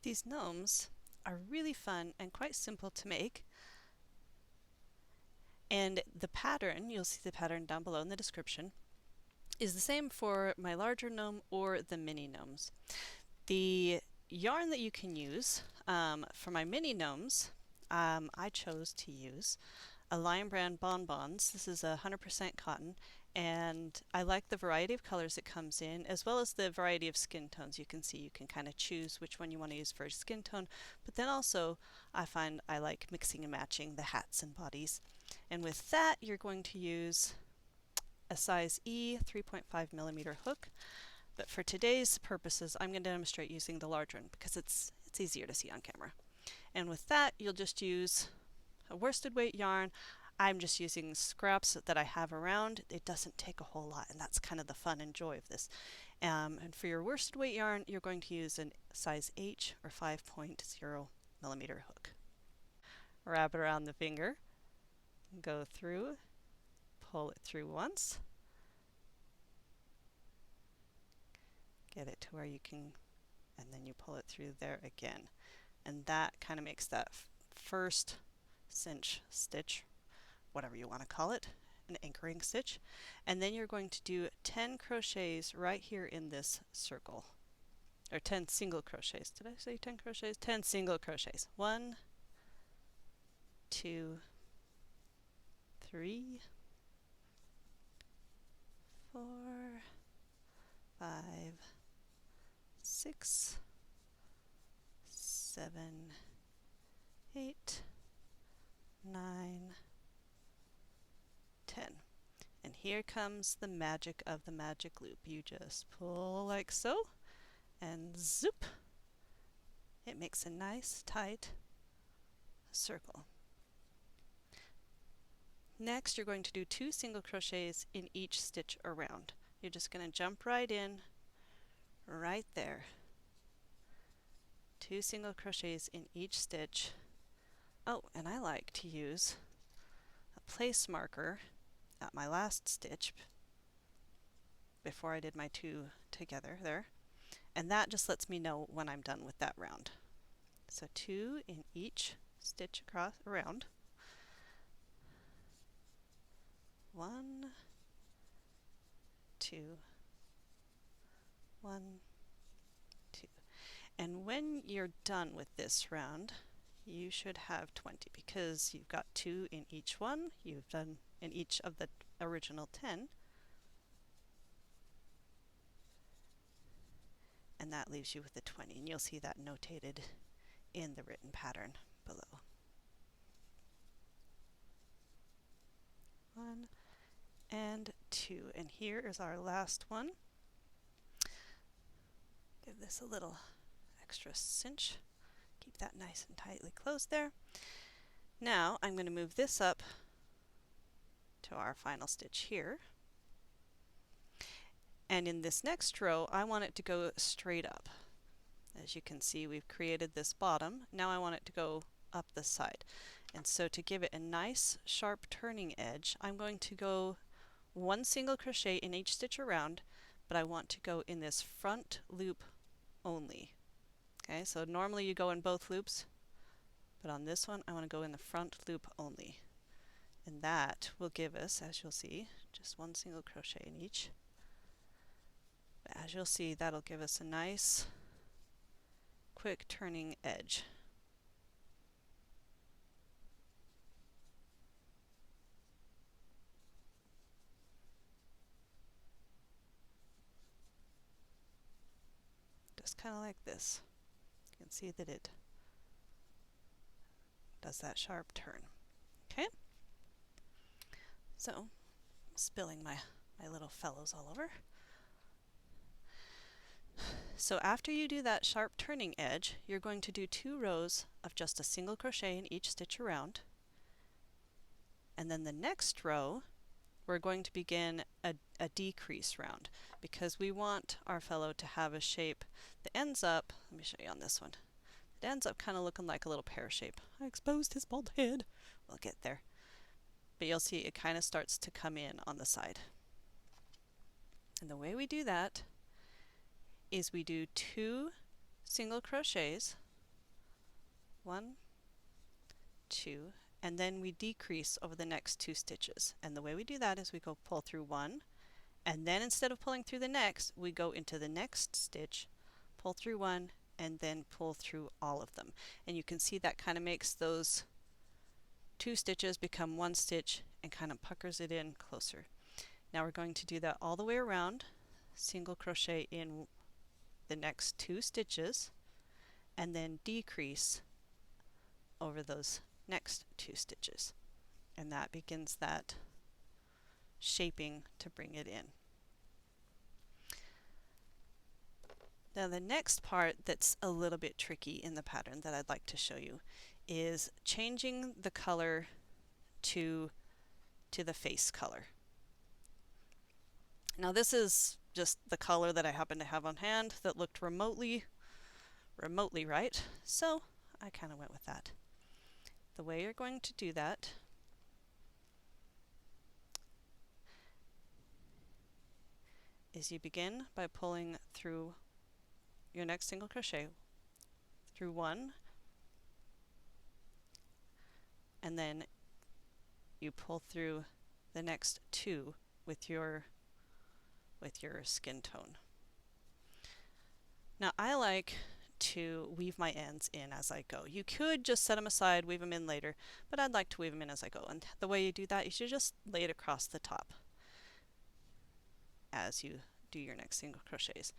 These gnomes are really fun and quite simple to make. And the pattern, you'll see the pattern down below in the description, is the same for my larger gnome or the mini gnomes. The yarn that you can use for my mini gnomes, I chose to use a Lion Brand bonbons. This is 100% cotton, and I like the variety of colors it comes in, as well as the variety of skin tones. You can see you can kind of choose which one you want to use for a skin tone, but then also I find I like mixing and matching the hats and bodies. And with that, you're going to use a size E 3.5 millimeter hook. But for today's purposes, I'm going to demonstrate using the larger one because it's easier to see on camera. And with that, you'll just use a worsted weight yarn. I'm just using scraps that I have around. It doesn't take a whole lot, and that's kind of the fun and joy of this. And for your worsted weight yarn, you're going to use a size H or 5.0 millimeter hook. Wrap it around the finger, go through, pull it through once, get it to where you can, and then you pull it through there again. And that kind of makes that first cinch stitch, whatever you want to call it, an anchoring stitch. And then you're going to do 10 crochets right here in this circle, or 10 single crochets. Did I say 10 crochets? 10 single crochets. 1, 2, 3, 4, 5, 6, 7, 8, 9, 10. And here comes the magic of the magic loop. You just pull like so, and zoop. It makes a nice tight circle. Next, you're going to do 2 single crochets in each stitch around. You're just going to jump right in, right there. 2 single crochets in each stitch. Oh, and I like to use a place marker at my last stitch before I did my 2 together there, and that just lets me know when I'm done with that round. So 2 in each stitch across around. 1, 2, 1, 2. And when you're done with this round, you should have 20 because you've got 2 in each one. You've done in each of the original 10. And that leaves you with the 20. And you'll see that notated in the written pattern below. 1 and 2. And here is our last one. Give this a little extra cinch. Keep that nice and tightly closed there. Now I'm going to move this up to our final stitch here. And in this next row, I want it to go straight up. As you can see, we've created this bottom. Now I want it to go up the side. And so to give it a nice sharp turning edge, I'm going to go 1 single crochet in each stitch around, but I want to go in this front loop only. Okay, so normally you go in both loops, but on this one I want to go in the front loop only. And that will give us, as you'll see, just 1 single crochet in each. But as you'll see, that'll give us a nice quick turning edge. Just kind of like this. You can see that it does that sharp turn. Okay? So, I'm spilling my little fellows all over. So after you do that sharp turning edge, you're going to do 2 rows of just a single crochet in each stitch around. And then the next row, we're going to begin a decrease round because we want our fellow to have a shape that ends up, let me show you on this one, it ends up kind of looking like a little pear shape. I exposed his bald head. We'll get there. But you'll see it kind of starts to come in on the side. And the way we do that is we do 2 single crochets 1, 2, and then we decrease over the next 2 stitches. And the way we do that is we go pull through 1, and then instead of pulling through the next, we go into the next stitch, pull through 1, and then pull through all of them. And you can see that kind of makes those 2 stitches become 1 stitch and kind of puckers it in closer. Now we're going to do that all the way around, single crochet in the next 2 stitches, and then decrease over those next 2 stitches. And that begins that shaping to bring it in. Now the next part that's a little bit tricky in the pattern that I'd like to show you is changing the color to the face color. Now this is just the color that I happen to have on hand that looked remotely right, so I kind of went with that. The way you're going to do that is you begin by pulling through your next single crochet through 1, and then you pull through the next 2 with your skin tone. Now I like to weave my ends in as I go. You could just set them aside, weave them in later, but I'd like to weave them in as I go. And the way you do that, you should just lay it across the top as you do your next single crochets.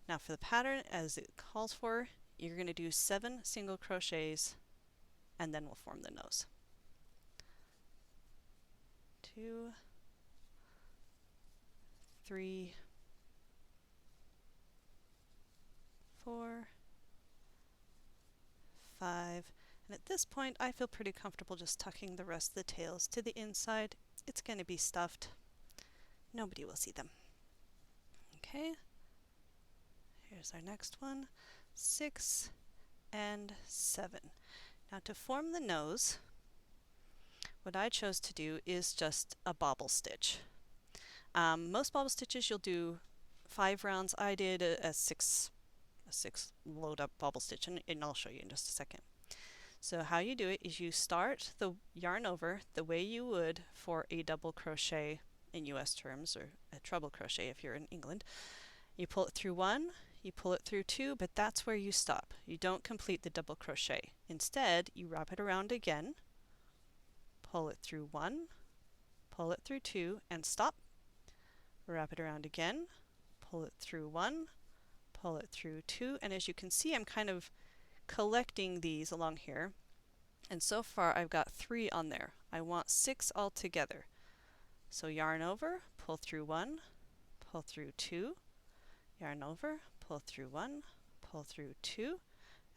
Now for the pattern, as it calls for, you're going to do 7 single crochets and then we'll form the nose. 2, 3, 4, 5, and at this point I feel pretty comfortable just tucking the rest of the tails to the inside. It's going to be stuffed. Nobody will see them. Okay, here's our next one, 6 and 7. Now to form the nose, what I chose to do is just a bobble stitch. Most bobble stitches you'll do 5 rounds. I did a 6 load up bobble stitch, and I'll show you in just a second. So how you do it is you start the yarn over the way you would for a double crochet in US terms, or a treble crochet if you're in England. You pull it through 1, you pull it through 2, but that's where you stop. You don't complete the double crochet. Instead, you wrap it around again, pull it through 1, pull it through 2, and stop. Wrap it around again, pull it through 1, pull it through 2, and as you can see I'm kind of collecting these along here, and so far I've got 3 on there. I want 6 altogether. So yarn over, pull through 1, pull through 2, yarn over, pull through 1, pull through 2,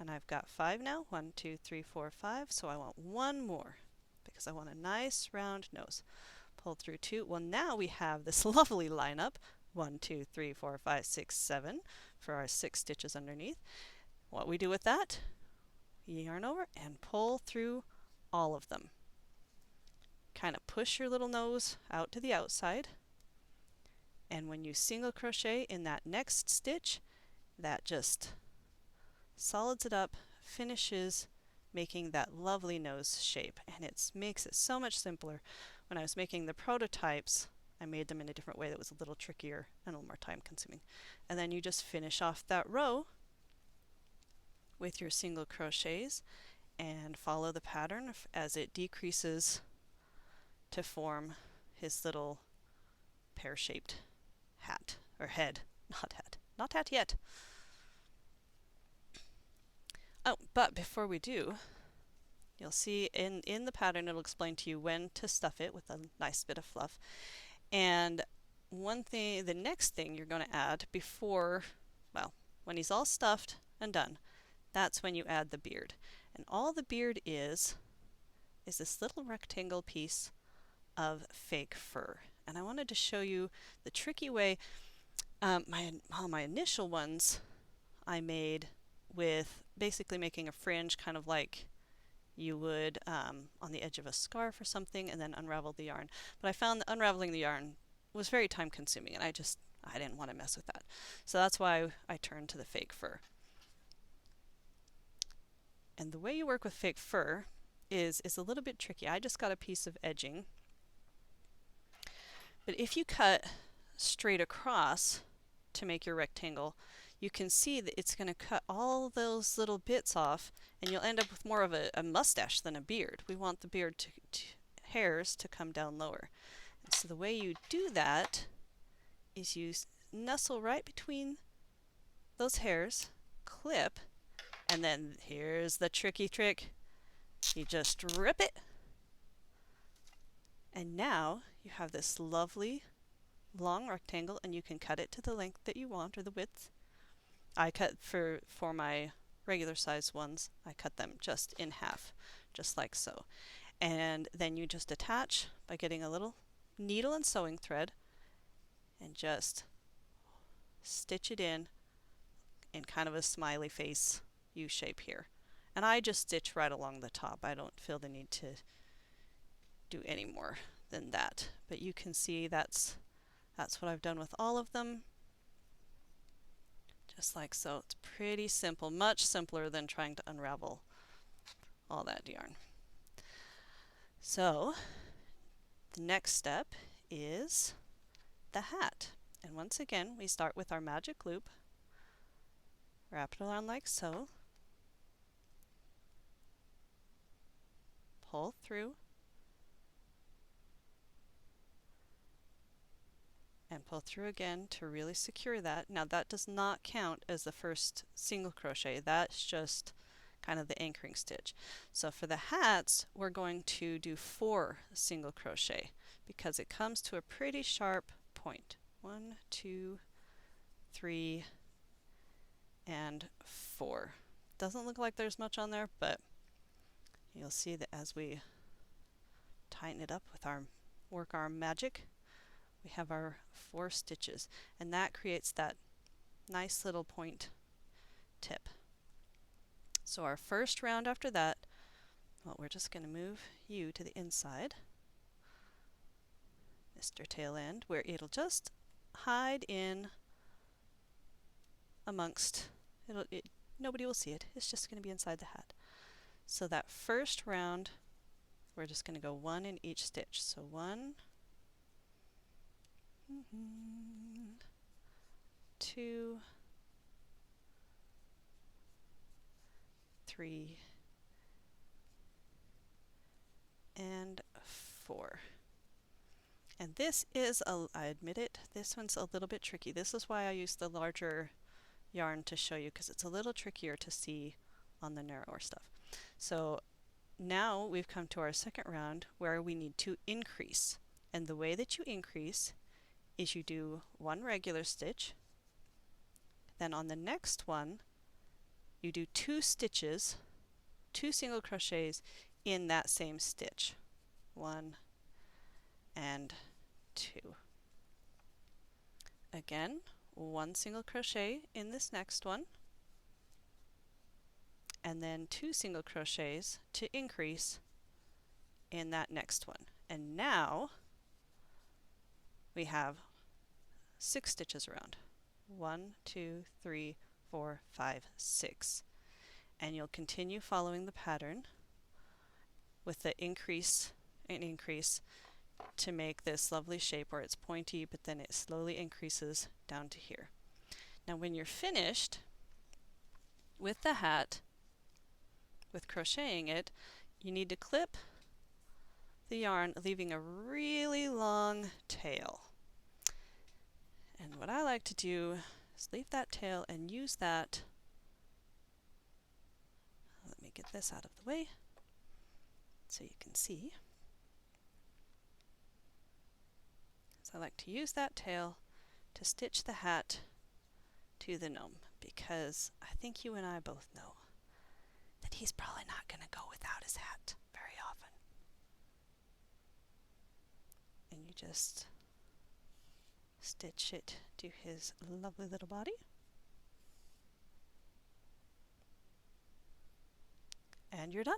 and I've got 5 now. 1, 2, 3, 4, 5, so I want 1 more because I want a nice round nose. Pull through 2. Well, now we have this lovely lineup, 1, 2, 3, 4, 5, 6, 7 for our 6 stitches underneath. What we do with that, yarn over and pull through all of them. Kind of push your little nose out to the outside, and when you single crochet in that next stitch, that just solids it up, finishes making that lovely nose shape, and it makes it so much simpler. When I was making the prototypes, I made them in a different way that was a little trickier and a little more time consuming. And then you just finish off that row with your single crochets and follow the pattern as it decreases to form his little pear-shaped hat, or head, not hat yet. Oh, but before we do, you'll see in the pattern it'll explain to you when to stuff it with a nice bit of fluff. And the next thing you're going to add before, well, when he's all stuffed and done, that's when you add the beard. And all the beard is this little rectangle piece of fake fur. And I wanted to show you the tricky way. My initial ones I made with basically making a fringe kind of like you would on the edge of a scarf or something, and then unravel the yarn. But I found that unraveling the yarn was very time consuming, and I didn't want to mess with that. So that's why I turned to the fake fur. And the way you work with fake fur is a little bit tricky. I just got a piece of edging. But if you cut straight across to make your rectangle, you can see that it's going to cut all those little bits off, and you'll end up with more of a mustache than a beard. We want the beard hairs to come down lower. And so the way you do that is you nestle right between those hairs, clip, and then here's the tricky trick. You just rip it, and now you have this lovely long rectangle, and you can cut it to the length that you want or the width. I cut for my regular size ones, I cut them just in half, just like so. And then you just attach by getting a little needle and sewing thread and just stitch it in kind of a smiley face U shape here. And I just stitch right along the top. I don't feel the need to do any more than that. But you can see that's what I've done with all of them. Just like so. It's pretty simple, much simpler than trying to unravel all that yarn. So the next step is the hat. And once again, we start with our magic loop, wrap it around like so, pull through, and pull through again to really secure that. Now that does not count as the first single crochet. That's just kind of the anchoring stitch. So for the hats, we're going to do 4 single crochet because it comes to a pretty sharp point. 1, 2, 3, and 4. Doesn't look like there's much on there, but you'll see that as we tighten it up with our work arm magic, we have our 4 stitches, and that creates that nice little point tip. So our first round after that, well, we're just going to move you to the inside, Mr. Tail End, where it'll just hide in amongst, nobody will see it. It's just going to be inside the hat. So that first round, we're just going to go 1 in each stitch. So 1, 2, 3, and 4. And this is, I admit it, this one's a little bit tricky. This is why I use the larger yarn to show you, because it's a little trickier to see on the narrower stuff. So now we've come to our second round where we need to increase. And the way that you increase is you do 1 regular stitch, then on the next one you do 2 stitches, 2 single crochets in that same stitch. 1 and 2. Again, 1 single crochet in this next one, and then 2 single crochets to increase in that next one. And now we have 6 stitches around. 1, 2, 3, 4, 5, 6. And you'll continue following the pattern with the increase and increase to make this lovely shape where it's pointy, but then it slowly increases down to here. Now when you're finished with the hat, with crocheting it, you need to clip the yarn, leaving a really long tail. And what I like to do is leave that tail and use that. Let me get this out of the way so you can see. So I like to use that tail to stitch the hat to the gnome, because I think you and I both know that he's probably not going to go without his hat very often. And you just stitch it to his lovely little body. And you're done.